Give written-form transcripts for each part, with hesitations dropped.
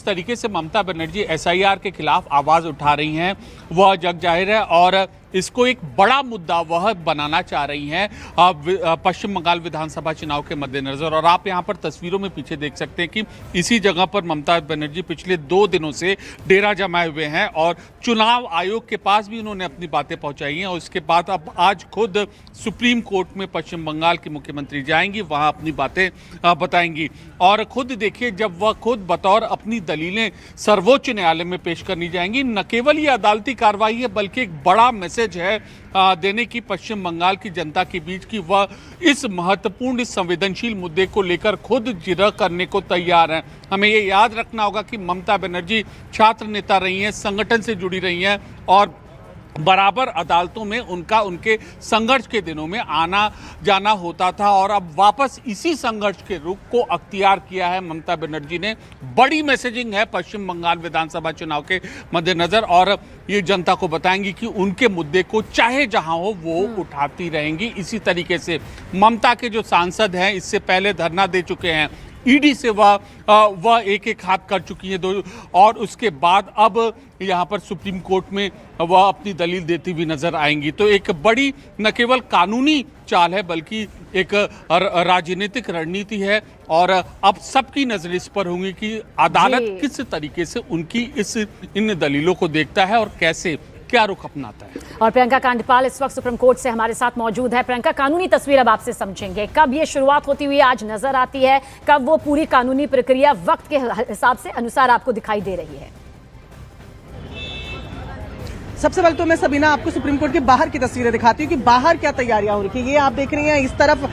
जिस तरीके से ममता बनर्जी एसआईआर के खिलाफ आवाज उठा रही हैं वह जग जाहिर है और इसको एक बड़ा मुद्दा वह बनाना चाह रही हैं पश्चिम बंगाल विधानसभा चुनाव के मद्देनजर। और आप यहां पर तस्वीरों में पीछे देख सकते हैं कि इसी जगह पर ममता बनर्जी पिछले 2 दिनों से डेरा जमाए हुए हैं और चुनाव आयोग के पास भी उन्होंने अपनी बातें पहुंचाई हैं। और इसके बाद अब आज खुद सुप्रीम कोर्ट में पश्चिम बंगाल की मुख्यमंत्री जाएंगी, वहां अपनी बातें बताएंगी। और खुद देखिए, जब वह खुद बतौर अपनी दलीलें सर्वोच्च न्यायालय में पेश करनी जाएंगी, न केवल ये अदालती कार्रवाई है बल्कि एक बड़ा मैसेज है देने की पश्चिम बंगाल की जनता के बीच कि वह इस महत्वपूर्ण इस संवेदनशील मुद्दे को लेकर खुद जिरह करने को तैयार हैं। हमें ये याद रखना होगा कि ममता बनर्जी छात्र नेता रही हैं, संगठन से जुड़ी रही हैं और बराबर अदालतों में उनके संघर्ष के दिनों में आना जाना होता था। और अब वापस इसी संघर्ष के रुख को अख्तियार किया है ममता बनर्जी ने। बड़ी मैसेजिंग है पश्चिम बंगाल विधानसभा चुनाव के मद्देनजर और ये जनता को बताएंगी कि उनके मुद्दे को चाहे जहां हो वो उठाती रहेंगी। इसी तरीके से ममता के जो सांसद हैं, इससे पहले धरना दे चुके हैं, ईडी से वह एक हाथ कर चुकी है दो, और उसके बाद अब यहाँ पर सुप्रीम कोर्ट में वह अपनी दलील देती हुई नजर आएंगी। तो एक बड़ी न केवल कानूनी चाल है बल्कि एक राजनीतिक रणनीति है और अब सबकी नजर इस पर होंगी कि अदालत किस तरीके से उनकी इन दलीलों को देखता है और कैसे क्या रुख अपनाता है। और प्रियंका कांडपाल इस वक्त सुप्रीम कोर्ट से हमारे साथ मौजूद है। प्रियंका, कानूनी तस्वीर अब आपसे समझेंगे, कब ये शुरुआत होती हुई आज नजर आती है, कब वो पूरी कानूनी प्रक्रिया वक्त के हिसाब से अनुसार आपको दिखाई दे रही है? सबसे पहले तो मैं सबीना आपको सुप्रीम कोर्ट के बाहर की तस्वीरें दिखाती हूँ कि बाहर क्या तैयारियां हो रही है। ये आप देख रही हैं, इस तरफ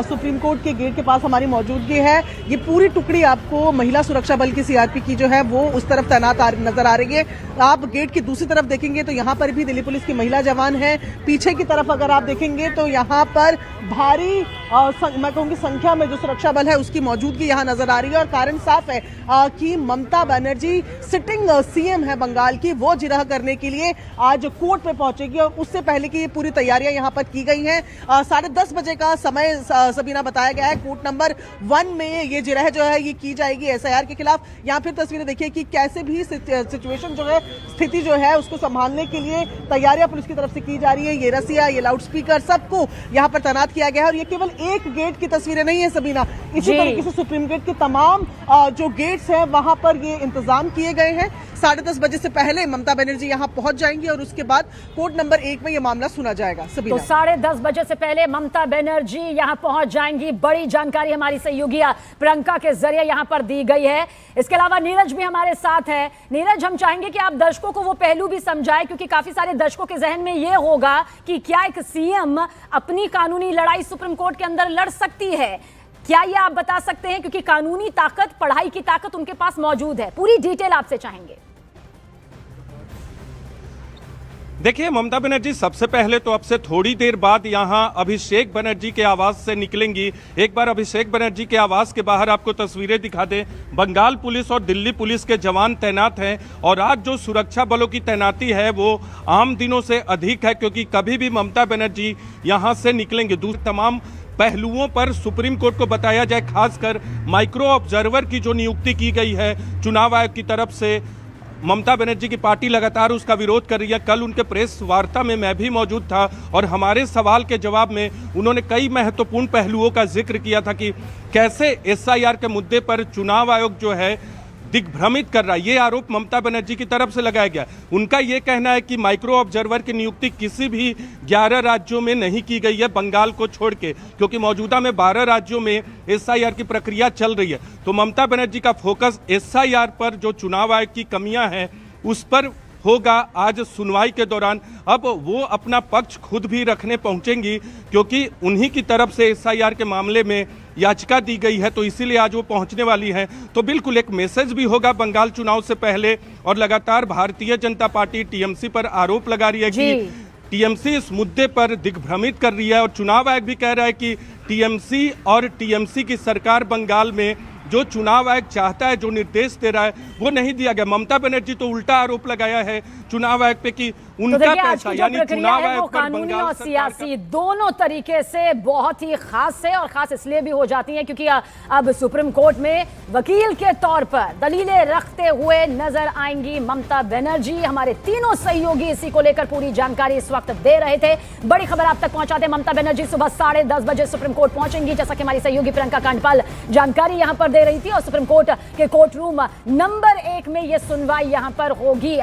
सुप्रीम कोर्ट के गेट के पास हमारी मौजूदगी है। ये पूरी टुकड़ी आपको महिला सुरक्षा बल की सीआरपी की जो है वो उस तरफ तैनात नजर आ रही है। आप गेट की दूसरी तरफ देखेंगे तो यहाँ पर भी दिल्ली पुलिस की महिला जवान है। पीछे की तरफ अगर आप देखेंगे तो यहाँ पर भारी मैं कहूँगी संख्या में जो सुरक्षा बल है उसकी मौजूदगी यहाँ नजर आ रही है। और कारण साफ है कि ममता बनर्जी सिटिंग सीएम है बंगाल की, वो जिरह करने के लिए आज कोर्ट में पहुंचेगी। और उससे पहले की ये पूरी तैयारियां यहाँ पर की गई हैं। 10:30 बजे का समय सबीना बताया गया है। कोर्ट नंबर 1 में ये जिरह जो है ये की जाएगी एसआईआर के खिलाफ। यहाँ फिर तस्वीरें देखिए कि कैसे भी सिचुएशन जो है, स्थिति जो है उसको संभालने के लिए तैयारियां पुलिस की तरफ से की जा रही है। ये रसिया, ये लाउड स्पीकर, सबको यहाँ पर तैनात किया गया है। और ये केवल एक गेट की तस्वीरें नहीं है सबीना, इसी तरीके से सुप्रीम कोर्ट के तमाम जो गेट्स हैं वहां पर ये इंतजाम किए गए हैं। 10:30 बजे से पहले ममता बनर्जी यहाँ पहुंच जाएंगी और उसके बाद कोर्ट नंबर 1 में ये मामला सुना जाएगा। सबीना, तो 10:30 बजे से पहले ममता बनर्जी यहाँ पहुंच जाएंगी। बड़ी जानकारी हमारी सहयोगी प्रियंका के जरिए यहाँ पर दी गई है। इसके अलावा नीरज भी हमारे साथ है। नीरज, हम चाहेंगे कि आप दर्शकों को वो पहलू भी समझाएं, क्योंकि काफी सारे दर्शकों के जहन में ये होगा कि क्या एक सीएम अपनी कानूनी लड़ाई सुप्रीम कोर्ट के अंदर लड़ सकती है? क्या ये आप बता सकते हैं? क्योंकि कानूनी ताकत, पढ़ाई की ताकत उनके पास मौजूद है। पूरी डिटेल आपसे चाहेंगे। देखिए, ममता बनर्जी सबसे पहले तो अब से थोड़ी देर बाद यहां अभिषेक बनर्जी के आवास से निकलेंगी। एक बार अभिषेक बनर्जी के आवास के बाहर आपको तस्वीरें दिखा दें। बंगाल पुलिस और दिल्ली पुलिस के जवान तैनात हैं और आज जो सुरक्षा बलों की तैनाती है वो आम दिनों से अधिक है, क्योंकि कभी भी ममता बनर्जी यहां से निकलेंगे। तमाम पहलुओं पर सुप्रीम कोर्ट को बताया जाए, खासकर माइक्रो ऑब्जर्वर की जो नियुक्ति की गई है चुनाव आयोग की तरफ से। ममता बनर्जी की पार्टी लगातार उसका विरोध कर रही है। कल उनके प्रेस वार्ता में मैं भी मौजूद था और हमारे सवाल के जवाब में उन्होंने कई महत्वपूर्ण पहलुओं का जिक्र किया था कि कैसे एसआईआर के मुद्दे पर चुनाव आयोग जो है दिग्भ्रमित कर रहा है। ये आरोप ममता बनर्जी की तरफ से लगाया गया। उनका ये कहना है कि माइक्रो ऑब्जर्वर की नियुक्ति किसी भी 11 राज्यों में नहीं की गई है बंगाल को छोड़ के, क्योंकि मौजूदा में 12 राज्यों में एसआईआर की प्रक्रिया चल रही है। तो ममता बनर्जी का फोकस एसआईआर पर जो चुनाव आयोग की कमियां हैं उस पर होगा आज सुनवाई के दौरान। अब वो अपना पक्ष खुद भी रखने पहुंचेंगी, क्योंकि उन्हीं की तरफ से एसआईआर के मामले में याचिका दी गई है, तो इसीलिए आज वो पहुंचने वाली हैं। तो बिल्कुल एक मैसेज भी होगा बंगाल चुनाव से पहले। और लगातार भारतीय जनता पार्टी टीएमसी पर आरोप लगा रही है कि टीएमसी इस मुद्दे पर दिग्भ्रमित कर रही है और चुनाव आयोग भी कह रहा है कि टीएमसी और टीएमसी की सरकार बंगाल में जो चुनाव आयोग चाहता है, जो निर्देश दे रहा है वो नहीं दिया गया। ममता बनर्जी तो उल्टा आरोप लगाया है चुनाव आयोग पे कि तो उनका देखिए, आज पैसा की जो यानी प्रक्रिया चुनाव है वो आयोग पर कानूनी बंगाल और सरकार सियासी दोनों तरीके से बहुत ही खास है, और खास इसलिए भी हो जाती है क्योंकि अब सुप्रीम कोर्ट में वकील के तौर पर दलीलें रखते हुए नजर आएंगी ममता बनर्जी। हमारे तीनों सहयोगी इसी को लेकर पूरी जानकारी इस वक्त दे रहे थे। बड़ी खबर आप तक पहुंचाते हैं, ममता बनर्जी सुबह 10:30 बजे सुप्रीम कोर्ट पहुंचेंगी, जैसा कि हमारी सहयोगी प्रियंका कांडपाल जानकारी यहां पर दे रही थी। और सुप्रीम कोर्ट के कोर्ट रूम नंबर 1 में यह सुनवाई यहां पर होगी।